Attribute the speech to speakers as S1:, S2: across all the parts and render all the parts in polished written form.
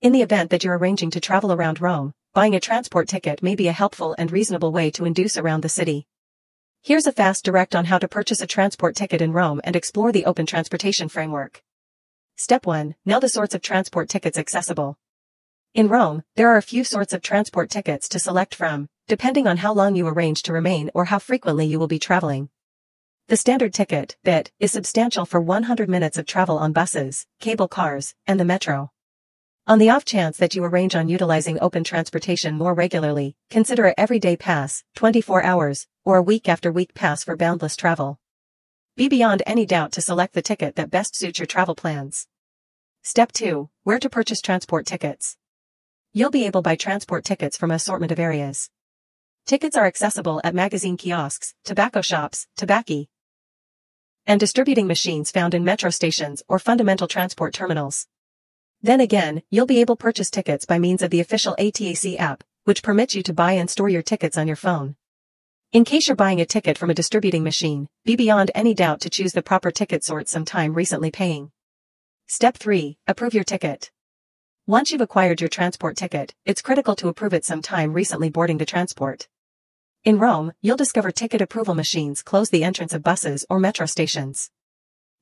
S1: In the event that you're arranging to travel around Rome, buying a transport ticket may be a helpful and reasonable way to induce around the city. Here's a fast direct on how to purchase a transport ticket in Rome and explore the open transportation framework. Step 1. Know the sorts of transport tickets accessible. In Rome, there are a few sorts of transport tickets to select from, depending on how long you arrange to remain or how frequently you will be traveling. The standard ticket, BIT, is substantial for 100 minutes of travel on buses, cable cars, and the metro. On the off chance that you arrange on utilizing open transportation more regularly, consider a everyday pass, 24 hours, or a week-after-week pass for boundless travel. Be beyond any doubt to select the ticket that best suits your travel plans. Step 2. Where to purchase transport tickets. You'll be able to buy transport tickets from an assortment of areas. Tickets are accessible at magazine kiosks, tobacco shops, tobacchi, and distributing machines found in metro stations or fundamental transport terminals. Then again, you'll be able to purchase tickets by means of the official ATAC app, which permits you to buy and store your tickets on your phone. In case you're buying a ticket from a distributing machine, be beyond any doubt to choose the proper ticket sort sometime recently paying. Step 3. Approve your ticket. Once you've acquired your transport ticket, it's critical to approve it sometime recently boarding the transport. In Rome, you'll discover ticket approval machines close the entrance of buses or metro stations.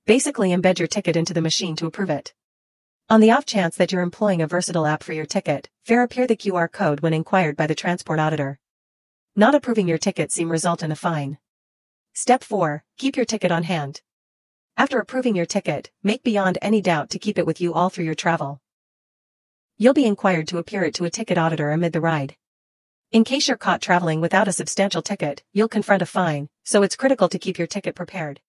S1: Basically embed your ticket into the machine to approve it. On the off chance that you're employing a versatile app for your ticket, verify the QR code when inquired by the transport auditor. Not approving your ticket may result in a fine. Step 4. Keep your ticket on hand. After approving your ticket, make beyond any doubt to keep it with you all through your travel. You'll be inquired to appear it to a ticket auditor amid the ride. In case you're caught traveling without a substantial ticket, you'll confront a fine, so it's critical to keep your ticket prepared.